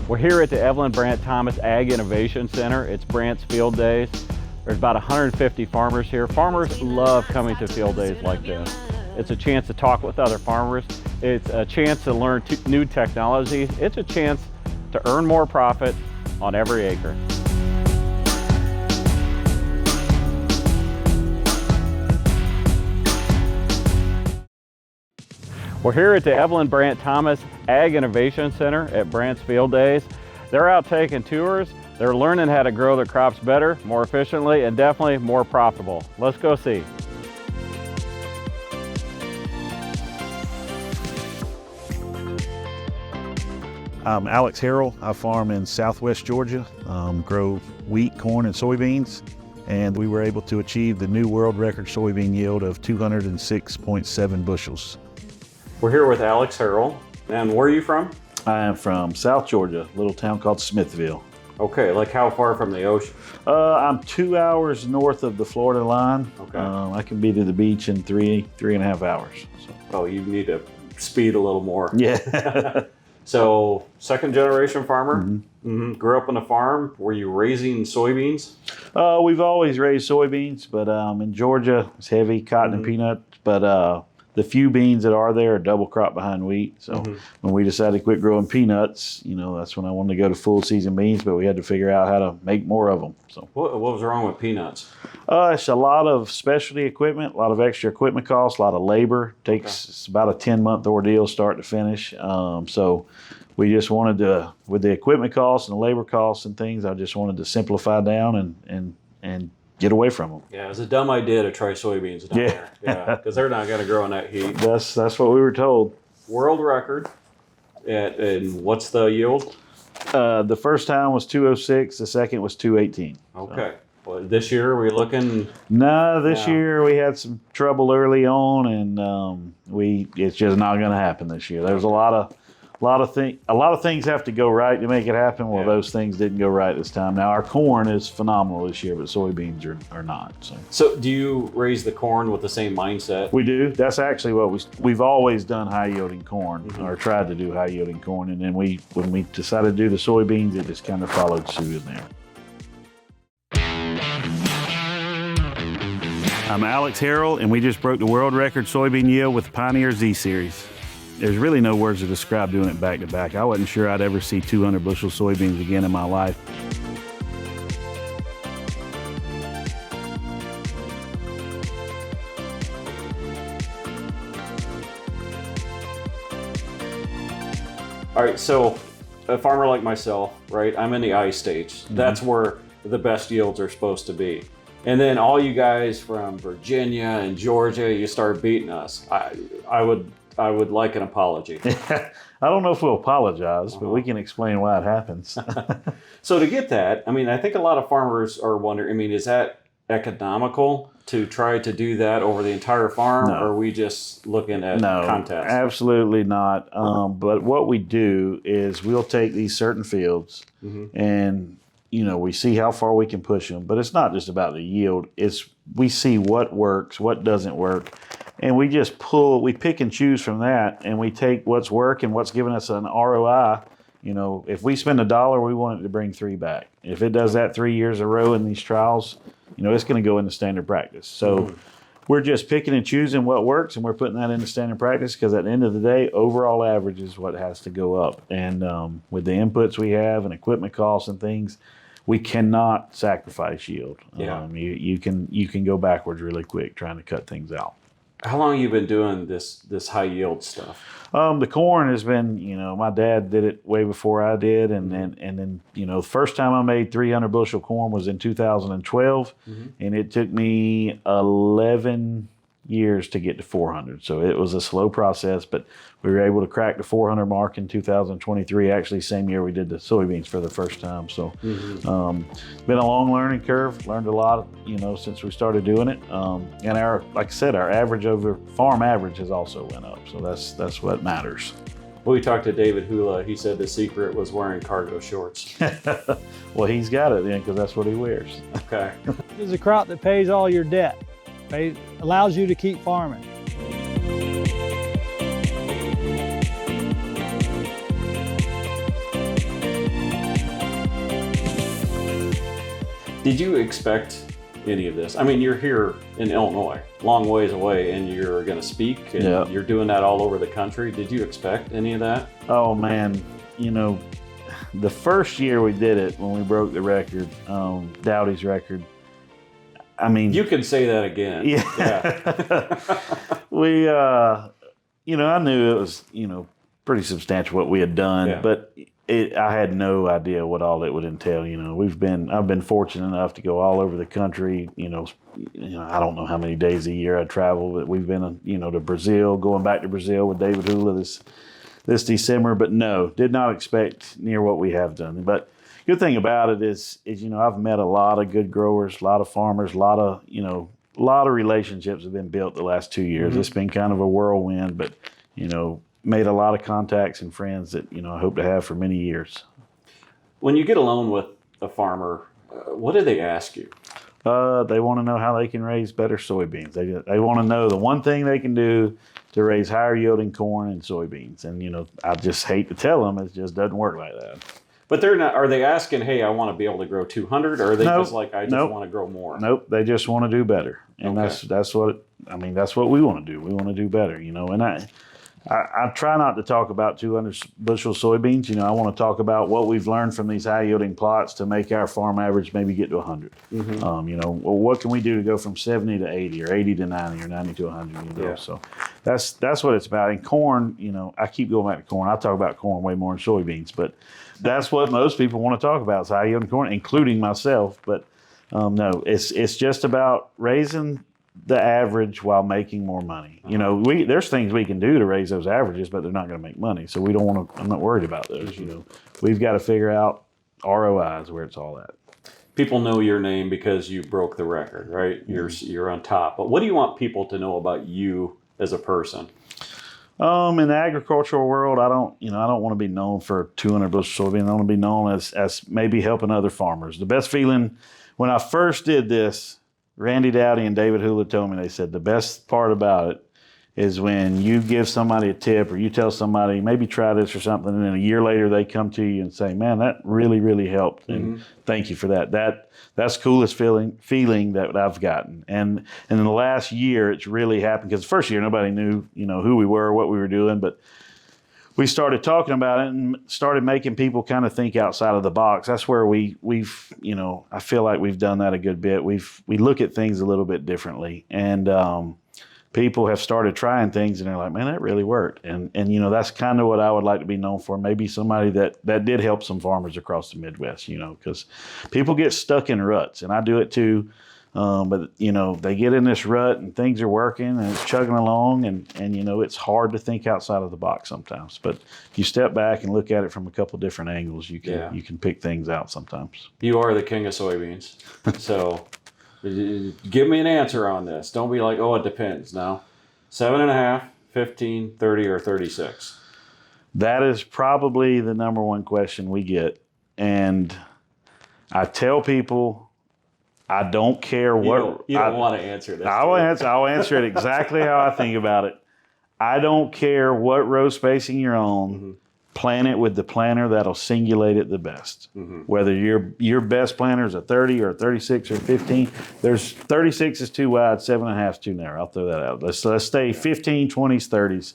We're here at the Evelyn Brandt Thomas Ag Innovation Center. It's Brandt's Field Days. There's about 150 farmers here. Farmers love coming to field days like this. It's a chance to talk with other farmers. It's a chance to learn new technologies. It's a chance to earn more profit on every acre. We're here at the Evelyn Brandt Thomas Ag Innovation Center at Brandt's Field Days. They're out taking tours. They're learning how to grow their crops better, more efficiently, and definitely more profitable. Let's go see. I'm Alex Harrell. I farm in southwest Georgia, grow wheat, corn, and soybeans. And we were able to achieve the new world record soybean yield of 206.7 bushels. We're here with Alex Harrell. And where are you from? I am from South Georgia, a little town called Smithville. Okay, like how far from the ocean? I'm 2 hours north of the Florida line. Okay. I can be to the beach in three and a half hours. So. Oh, you need to speed a little more. Yeah. So, second generation farmer, grew up on a farm. Were you raising soybeans? We've always raised soybeans, but in Georgia, it's heavy cotton and peanuts. But the few beans that are there are double crop behind wheat. So when we decided to quit growing peanuts, that's when I wanted to go to full season beans, but we had to figure out how to make more of them. So what was wrong with peanuts? It's a lot of specialty equipment, a lot of extra equipment costs, a lot of labor. It's about a 10-month ordeal start to finish. So we just wanted to, with the equipment costs and the labor costs and things, I just wanted to simplify down and get away from them. Yeah, it was a dumb idea to try soybeans down there. Yeah, because they're not going to grow in that heat. That's what we were told. World record. And what's the yield? The first time was 206. The second was 218. Okay. So. Well, this year are we looking? No, this year we had some trouble early on, and it's just not going to happen this year. There's a lot of things have to go right to make it happen. Well, those things didn't go right this time. Now our corn is phenomenal this year, but soybeans are not. So do you raise the corn with the same mindset? We do. That's actually what we've always done, high yielding corn, or tried to do high yielding corn, and then when we decided to do the soybeans, it just kind of followed suit in there. I'm Alex Harrell, and we just broke the world record soybean yield with the Pioneer Z Series. There's really no words to describe doing it back to back. I wasn't sure I'd ever see 200 bushel soybeans again in my life. All right, so a farmer like myself, right, I'm in the I stage. That's where the best yields are supposed to be. And then all you guys from Virginia and Georgia, you start beating us. I would like an apology. I don't know if we'll apologize, but we can explain why it happens. So to get that, I think a lot of farmers are wondering, is that economical to try to do that over the entire farm? No. Or are we just looking at contests? Absolutely not. But what we do is we'll take these certain fields and we see how far we can push them, but it's not just about the yield. We see what works, what doesn't work, and we just we pick and choose from that, and we take what's working, what's giving us an ROI. If we spend $1, we want it to bring 3 back. If it does that 3 years in a row in these trials, it's going to go into standard practice. So we're just picking and choosing what works, and we're putting that into standard practice because at the end of the day, overall average is what has to go up. And with the inputs we have and equipment costs and things, we cannot sacrifice yield. Yeah. You can go backwards really quick trying to cut things out. How long have you been doing this high yield stuff? The corn has been, my dad did it way before I did, and then the first time I made 300 bushel corn was in 2012, and it took me 11 years to get to 400. So it was a slow process, but we were able to crack the 400 mark in 2023, actually same year we did the soybeans for the first time. So it's been a long learning curve, learned a lot, since we started doing it. And like I said, our average over farm average has also went up. So that's what matters. Well, we talked to David Hula. He said the secret was wearing cargo shorts. Well, he's got it then because that's what he wears. Okay. It's a crop that pays all your debt. Allows you to keep farming. Did you expect any of this? I mean, you're here in Illinois, long ways away, and you're going to speak, and you're doing that all over the country. Did you expect any of that? Oh man, you know, the first year we did it, when we broke the record, Dowdy's record, I mean, you can say that again. Yeah. We, you know, I knew it was, you know, pretty substantial what we had done, but I had no idea what all it would entail. You know, I've been fortunate enough to go all over the country. You know, I don't know how many days a year I travel, but we've been, you know, to Brazil, going back to Brazil with David Hula this December. But no, did not expect near what we have done. But good thing about it is you know, I've met a lot of good growers, a lot of farmers, a lot of relationships have been built the last 2 years. Mm-hmm. It's been kind of a whirlwind, but you know, made a lot of contacts and friends that, you know, I hope to have for many years. When you get alone with a farmer, what do they ask you? They want to know how they can raise better soybeans. They want to know the one thing they can do to raise higher yielding corn and soybeans. And, you know, I just hate to tell them, it just doesn't work like that. But they're not, are they asking, hey, I want to be able to grow 200, or are they just like, I just want to grow more? Nope, they just want to do better. And that's what we want to do. We want to do better, you know. And I try not to talk about 200 bushel soybeans. You know, I want to talk about what we've learned from these high yielding plots to make our farm average maybe get to 100. Mm-hmm. You know, well, what can we do to go from 70 to 80 or 80 to 90 or 90 to 100? You know? So that's what it's about. And corn, you know, I keep going back to corn. I talk about corn way more than soybeans, but that's what most people want to talk about is high yielding corn, including myself. But no, it's just about raising the average while making more money. You know, there's things we can do to raise those averages, but they're not going to make money. So we don't want to. I'm not worried about those. Mm-hmm. You know, we've got to figure out ROIs where it's all at. People know your name because you broke the record, right? Mm-hmm. You're on top. But what do you want people to know about you as a person? In the agricultural world, I don't want to be known for 200 bushel soybeans. I want to be known as maybe helping other farmers. The best feeling when I first did this, Randy Dowdy and David Hula told me, they said, the best part about it is when you give somebody a tip or you tell somebody, maybe try this or something, and then a year later they come to you and say, man, that really, really helped. And thank you for that. That's the coolest feeling that I've gotten. And in the last year, it's really happened because the first year nobody knew, you know, who we were, what we were doing, but we started talking about it and started making people kind of think outside of the box. That's where we've, you know, I feel like we've done that a good bit. We look at things a little bit differently, and people have started trying things and they're like, man, that really worked. And you know, that's kind of what I would like to be known for. Maybe somebody that did help some farmers across the Midwest, you know, because people get stuck in ruts, and I do it too. But, you know, they get in this rut and things are working and it's chugging along, and you know, it's hard to think outside of the box sometimes. But if you step back and look at it from a couple different angles, you can pick things out sometimes. You are the king of soybeans. So give me an answer on this. Don't be like, oh, it depends. No. 7.5, 15, 30, or 36? That is probably the number one question we get. And I tell people, I don't care what. You don't want to answer this. I'll answer it exactly how I think about it. I don't care what row spacing you're on. Mm-hmm. Plant it with the planter that'll singulate it the best. Mm-hmm. Whether your best planter is a 30 or a 36 or 15, there's 36 is too wide, 7.5 is too narrow. I'll throw that out. Let's stay 15, 20s, 30s.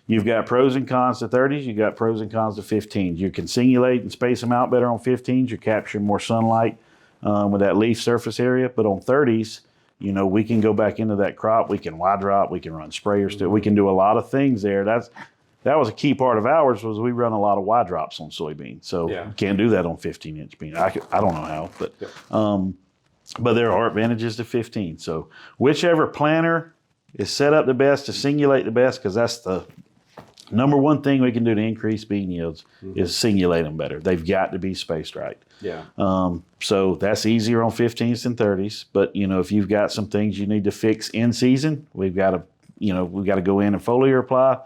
You've got pros and cons to 30s. You've got pros and cons to 15s. You can singulate and space them out better on 15s. You're capturing more sunlight with that leaf surface area. But on 30s, you know, we can go back into that crop. We can wide drop. We can run sprayers. Mm-hmm. We can do a lot of things there. That was a key part of ours, was we run a lot of wide drops on soybeans. So you can't do that on 15-inch beans. I don't know how, but there are advantages to 15. So whichever planter is set up the best to singulate the best, because that's the number one thing we can do to increase bean yields, is singulate them better. They've got to be spaced right. Yeah. So that's easier on 15s than 30s. But, you know, if you've got some things you need to fix in season, we've got to go in and foliar apply.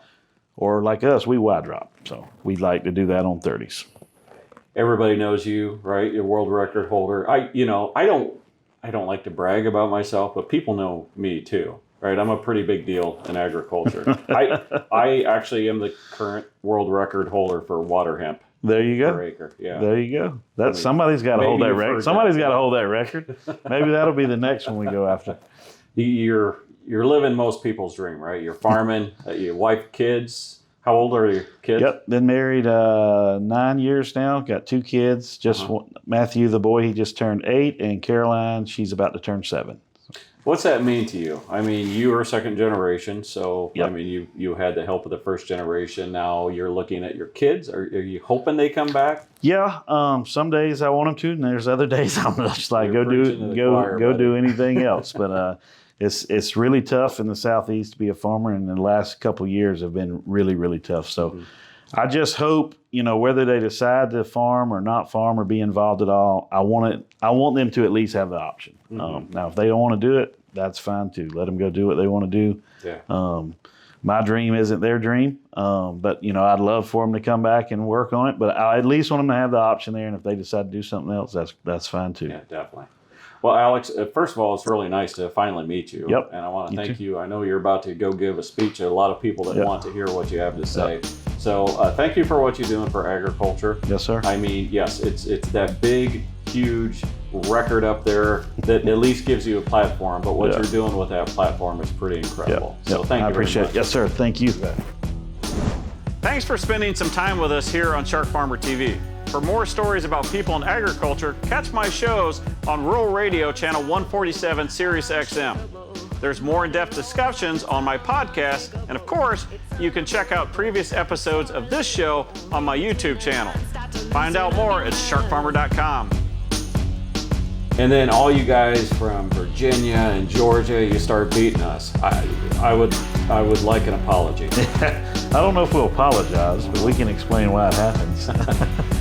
Or like us, we wide drop. So we'd like to do that on 30s. Everybody knows you, right? You're a world record holder. I don't like to brag about myself, but people know me too, right? I'm a pretty big deal in agriculture. I actually am the current world record holder for water hemp There you go. per acre. Yeah. There you go. That's Maybe- somebody's got to hold maybe that you've record. heard Somebody's that. got to hold that record. Maybe that'll be the next one we go after. You're living most people's dream, right? You're farming. Your wife, kids. How old are your kids? Yep, been married 9 years now. Got 2 kids. Just Matthew, the boy, he just turned 8, and Caroline, she's about to turn 7. What's that mean to you? I mean, you are second generation, so Yep. I mean, you had the help of the first generation. Now you're looking at your kids. Are you hoping they come back? Yeah, some days I want them to, and there's other days I'm just like, You're go preaching to the choir, do buddy. anything else. But it's really tough in the Southeast to be a farmer, and the last couple of years have been really, really tough. So I just hope, whether they decide to farm or not farm or be involved at all, I want them to at least have the option. Now, if they don't want to do it, that's fine too. Let them go do what they want to do. Yeah. My dream isn't their dream, but I'd love for them to come back and work on it. But I at least want them to have the option there, and if they decide to do something else, that's fine too. Yeah, definitely. Well, Alex, first of all, it's really nice to finally meet you. Yep. And I want to You thank too. you. I know you're about to go give a speech to a lot of people that Yep. want to hear what you have to say. So thank you for what you're doing for agriculture. Yes, sir. I mean, yes, it's that big, huge record up there that at least gives you a platform. But what Yeah. you're doing with that platform is pretty incredible. Yep. So thank you I appreciate very it. Yes, sir. Thank you. Thanks for spending some time with us here on Shark Farmer TV. For more stories about people in agriculture, catch my shows on Rural Radio Channel 147 Sirius XM. There's more in-depth discussions on my podcast, and of course, you can check out previous episodes of this show on my YouTube channel. Find out more at sharkfarmer.com. And then all you guys from Virginia and Georgia, you start beating us. I would like an apology. I don't know if we'll apologize, but we can explain why it happens.